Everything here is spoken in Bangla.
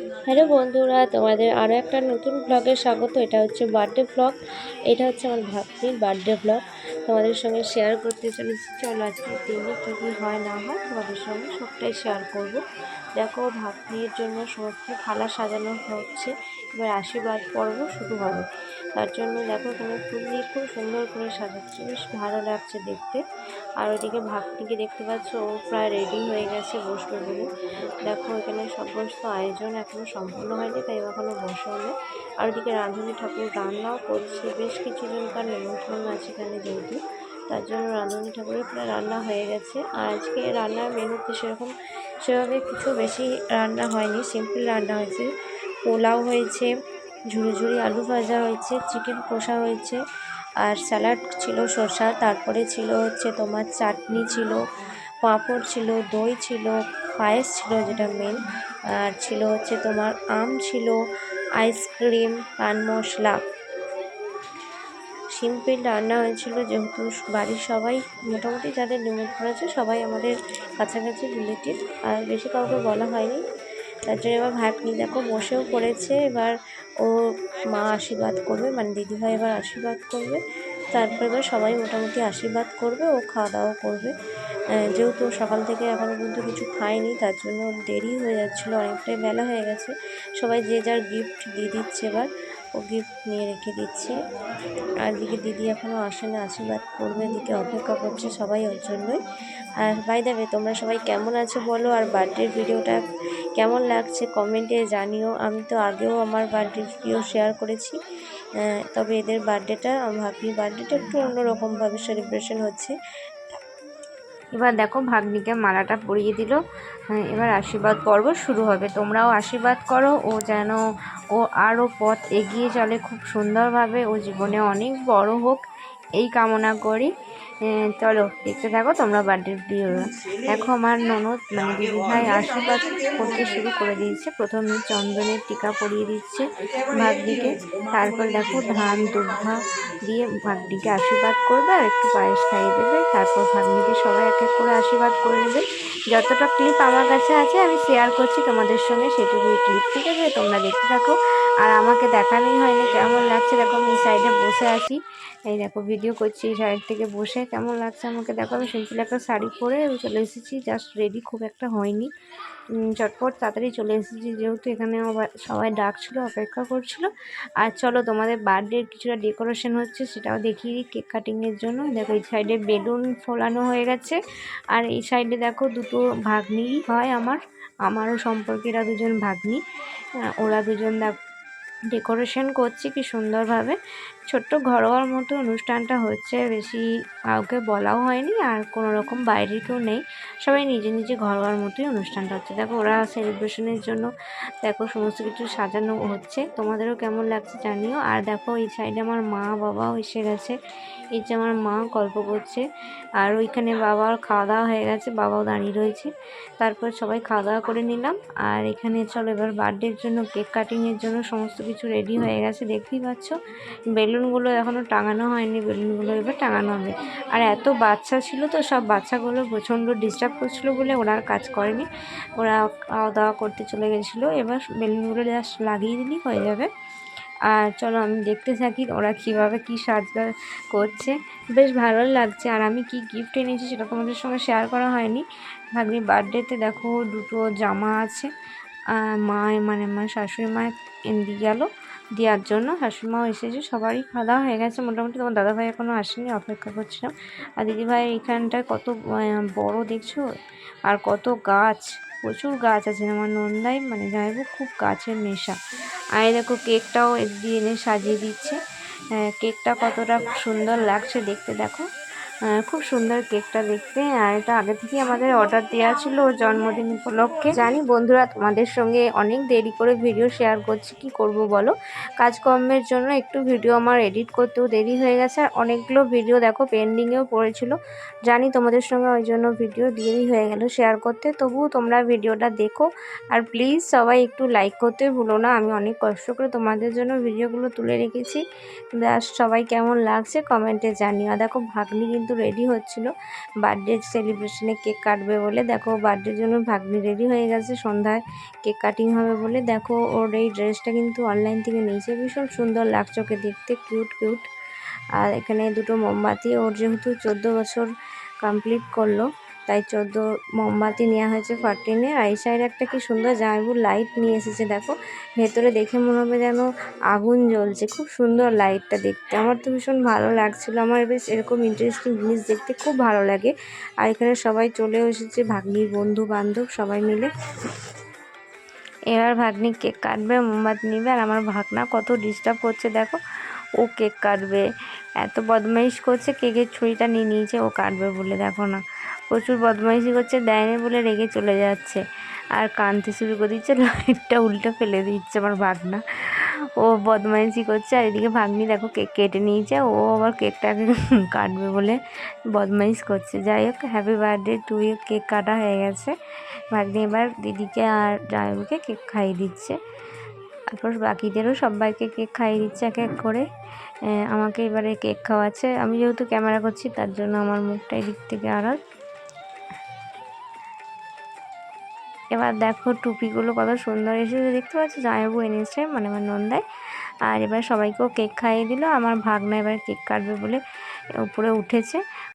হ্যালো বন্ধুরা, তোমাদের আরও একটা নতুন ব্লগে স্বাগত। এটা হচ্ছে বার্থডে ব্লগ। এটা হচ্ছে আমার ভাগ্নির বার্থডে ব্লগ, তোমাদের সঙ্গে শেয়ার করতে চলেছি। চলো আজকের দিনে কী কী হয় না হয় তোমাদের সঙ্গে সবটাই শেয়ার করব। দেখো, ভাগ্নির জন্য সমস্ত থালা সাজানো হচ্ছে, এবার আশীর্বাদ পর্ব শুরু হবে। তার জন্য দেখো এখানে ফুল দিয়ে খুব সুন্দর করে সাজাচ্ছে, বেশ ভালো লাগছে দেখতে। আর ওইদিকে ভাগ্নিকে দেখতে পাচ্ছ, ও প্রায় রেডি হয়ে গেছে বসবে বলে। দেখো এখানে সমস্ত আয়োজন এখনো সম্পূর্ণ হয়নি, তাই এখনো বসানো। আর ওদিকে রাঁধুনি ঠাকুর রান্নাও করছে, বেশ কিছু জনকার নিমন্ত্রণ আছে এখানে যেহেতু, তার জন্য রাঁধুনি ঠাকুরের প্রায় রান্না হয়ে গেছে। আর আজকে রান্নার মেনুতে সেভাবে কিছু বেশি রান্না হয়নি, সিম্পল রান্না হয়েছে। পোলাও হয়েছে, ঝুড়ি ঝুড়ি আলু ভাজা হয়েছে, চিকেন কষা হয়েছে, আর স্যালাড ছিল শসা, তারপরে ছিল হচ্ছে তোমার চাটনি ছিল, পাঁপড় ছিল, দই ছিল, পায়েস ছিল যেটা মেন, আর ছিল হচ্ছে তোমার আম ছিল, আইসক্রিম, পান মশলা। সিম্পল রান্না হয়েছিল, যেহেতু বাড়ির সবাই মোটামুটি যাদের নিমন্ত্রণ আছে সবাই আমাদের কাছাকাছি রিলেটিভ, আর বেশি কাউকে বলা হয়নি। তার জন্য এবার ভাগ্নি দেখো বসেও পড়েছে। এবার ও মা আশীর্বাদ করবে, মানে দিদিভাই এবার আশীর্বাদ করবে। তারপর এবার সবাই মোটামুটি আশীর্বাদ করবে, ও খাওয়া দাওয়া করবে। যেহেতু সকাল থেকে এখনও পর্যন্ত কিছু খায়নি, তার জন্য দেরি হয়ে যাচ্ছিলো, অনেকটাই বেলা হয়ে গেছে। সবাই যে যার গিফট দিয়ে দিচ্ছে, এবার ও গিফট নিয়ে রেখে দিচ্ছে। আর দিকে দিদি এখনও আসে না, আশীর্বাদ করবে, এদিকে অপেক্ষা করছে সবাই ওর জন্যই। আর বাই দ্য ওয়ে, তোমরা সবাই কেমন আছো বলো, আর বার্থডের ভিডিওটা কেমন লাগছে কমেন্টে জানিও। আমি তো আগেও আমার বার্থডে ভিডিও শেয়ার করেছি, তবে এদের বার্থডেটা, ভাগ্নির বার্থডেটা একটু অন্যরকমভাবে সেলিব্রেশন হচ্ছে। এবার দেখো ভাগ্নিকে মালাটা পরিয়ে দিল, এবার আশীর্বাদ পর্ব শুরু হবে। তোমরাও আশীর্বাদ করো, ও যেন আরও পথ এগিয়ে চলে খুব সুন্দরভাবে, ও জীবনে অনেক বড় হোক এই কামনা করি। চলো দেখতে থাকো তোমরা বার্থডে ভিডিওটা। দেখো আমার ননদ মানে দিদিভাই আশীর্বাদ করতে শুরু করে দিয়েছে। প্রথমে চন্দনের টিকা পরিয়ে দিচ্ছে ভাগ্নিকে, তারপর দেখো ধান দুব্বা দিয়ে ভাগ্নিকে আশীর্বাদ করবে আর একটু পায়েস খাইয়ে দেবে। তারপর ভাগ্নিকে সবাই এক এক করে আশীর্বাদ করে নেবে। যতটা ক্লিপ আমার কাছে আছে আমি শেয়ার করছি তোমাদের সঙ্গে, সেটুকুই ক্লিপ, ঠিক আছে? তোমরা দেখতে থাকো। আর আমাকে দেখানোই হয়নি কেমন লাগছে। দেখো আমি এই সাইডে বসে আছি, এই দেখো ভিডিও করছি এই সাইড থেকে বসে। কেমন লাগছে আমাকে দেখো। আমি সিম্পল একটা শাড়ি পরে চলে এসেছি, জাস্ট রেডি, খুব একটা হয়নি, চটপট তাড়াতাড়ি চলে এসেছি, যেহেতু এখানে সবাই ডাকছিল, অপেক্ষা করছিল। আর চলো তোমাদের বার্থডের কিছুটা ডেকোরেশন হচ্ছে সেটাও দেখিয়ে দিই। কেক কাটিংয়ের জন্য দেখো এই সাইডে বেলুন ফোলানো হয়ে গেছে, আর এই সাইডে দেখো দুটো ভাগ্নি হয় আমারও সম্পর্কেরা দুজন ভাগ্নি, ওরা দুজন ডেকোরেশন করছে কি সুন্দরভাবে। ছোট্ট ঘরোয়ার মতো অনুষ্ঠানটা হচ্ছে, বেশি কাউকে বলাও হয়নি, আর কোনো রকম বাইরের কেউ নেই, সবাই নিজে নিজে ঘরোয়ার মতোই অনুষ্ঠানটা হচ্ছে। দেখো ওরা সেলিব্রেশনের জন্য দেখো সমস্ত কিছু সাজানো হচ্ছে, তোমাদেরও কেমন লাগছে জানিও। আর দেখো এই সাইডে আমার মা বাবাও এসে গেছে, এই যে আমার মা গল্প করছে, আর ওইখানে বাবার খাওয়া দাওয়া হয়ে গেছে, বাবাও দাঁড়িয়ে রয়েছে। তারপর সবাই খাওয়া দাওয়া করে নিলাম। আর এখানে চলো এবার বার্থডের জন্য কেক কাটিংয়ের জন্য সমস্ত কিছু রেডি হয়ে গেছে, দেখতেই পাচ্ছ। বেলুনগুলো এখনও টাঙানো হয়নি, বেলুনগুলো এবার টাঙানো হবে। আর এত বাচ্চা ছিল তো, সব বাচ্চাগুলো প্রচণ্ড ডিস্টার্ব করছিলো বলে ওরা আর কাজ করেনি, ওরা খাওয়া দাওয়া করতে চলে গেছিলো। এবার বেলুনগুলো জাস্ট লাগিয়ে দিলেই হয়ে যাবে। আর চলো আমি দেখতে থাকি ওরা কীভাবে কী সাজগা করছে, বেশ ভালো লাগছে। আর আমি কি গিফট এনেছি সেটা তোমাদের সঙ্গে শেয়ার করা হয়নি। ভাগ্নির বার্থডেতে দেখো দুটো জামা আছে, মানে আমার শাশুড়ি মায়ের দিয়ে গেলো দেওয়ার জন্য, শাশুড়িমাও এসেছে, সবারই খাওয়া দাওয়া হয়ে গেছে মোটামুটি। তোমার দাদাভাই এখনও আসেনি, অপেক্ষা করছিলাম। আর দিদিভাই এইখানটায় কত বড় দেখছো, আর কত গাছ, প্রচুর গাছ আছে। আমার নন্দাই মানে জামাইবাবু খুব গাছের নেশা। আর দেখো কেকটাও দিয়ে এনে সাজিয়ে দিচ্ছে, কেকটা কতটা সুন্দর লাগছে দেখতে দেখো, খুব সুন্দর কেকটা দেখতে। আর এটা আগে থেকেই আমাদের অর্ডার দেওয়া ছিল জন্মদিন উপলক্ষে। জানি বন্ধুরা তোমাদের সঙ্গে অনেক দেরি করে ভিডিও শেয়ার করছি, কি করব বলো, কাজকর্মের জন্য একটু ভিডিও আমার এডিট করতেও দেরি হয়ে গেছে। আর অনেকগুলো ভিডিও দেখো পেন্ডিংয়েও পড়েছিল, জানি তোমাদের সঙ্গে ওই জন্য ভিডিও দেরি হয়ে গেল শেয়ার করতে। তবুও তোমরা ভিডিওটা দেখো, আর প্লিজ সবাই একটু লাইক করতে ভুলো না। আমি অনেক কষ্ট করে তোমাদের জন্য ভিডিওগুলো তুলে রেখেছি, জাস্ট সবাই কেমন লাগছে কমেন্টে জানিও। দেখো ভাগ্নি কিন্তু কিন্তু রেডি হচ্ছিল বার্থডে সেলিব্রেশনে কেক কাটবে বলে। দেখো বার্থডের জন্য ভাগ্নি রেডি হয়ে গেছে, সন্ধ্যায় কেক কাটিং হবে বলে। দেখো ওর এই ড্রেসটা কিন্তু অনলাইন থেকে নিয়েছে, ভীষণ সুন্দর লাগছে ওকে দেখতে, কিউট কিউট। আর এখানে দুটো মোমবাতি, ওর যেহেতু 14 বছর কমপ্লিট করলো তাই 14 মোমবাতি নেওয়া হয়েছে 14-এ। আর এই সাইডে একটা কি সুন্দর জামাইবুর লাইট নিয়ে এসেছে, দেখো ভেতরে দেখে মনে হবে যেন আগুন জ্বলছে, খুব সুন্দর লাইটটা দেখতে। আমার তো ভীষণ ভালো লাগছিল, আমার বেশ এরকম ইন্টারেস্টিং জিনিস দেখতে খুব ভালো লাগে। আর এখানে সবাই চলেও এসেছে, ভাগ্নির বন্ধু বান্ধব সবাই মিলে। এবার ভাগ্নি কেক কাটবে, মোমবাতি নিবে, আর আমার ভাগনা কত ডিস্টার্ব করছে দেখো, ও কেক কাটবে, এত বদমাইশ করছে, কেকের ছুরিটা নিয়ে নিয়েছে ও কাটবে বলে। দেখো না, প্রচুর বদমাইশি করছে, দেয়নি বলে রেগে চলে যাচ্ছে আর কাঁদতে শুরু করে দিচ্ছে, লাইটটা উল্টে ফেলে দিচ্ছে আমার ভাগনা। ও বদমাইশি করছে, আর এদিকে ভাগ্নি দেখো কেক কেটে নিয়েছে, ও আবার কেকটাকে কাটবে বলে বদমাইশ করছে। যাই হোক, happy birthday to you, cake কাটা হয়ে গেছে। ভাগ্নি এবার দিদিকে আর জামাইবাবুকে কেক খাইয়ে দিচ্ছে, তারপর বাকিদেরও সবাইকে কেক খাইয়ে দিচ্ছে এক এক করে। আমাকে এবারে কেক খাওয়াচ্ছে, আমি যেহেতু ক্যামেরা করছি তার জন্য আমার মুখটা এদিক থেকে আড়াল। এবার দেখো টুপিগুলো কত সুন্দর এসেছে, দেখতে পাচ্ছ জামাইবাবু এনেছে, মানে আমার নন্দায়। আর এবার সবাইকেও কেক খাইয়ে দিল, আমার ভাগনা এবার কেক কাটবে বলে উপরে উঠেছে।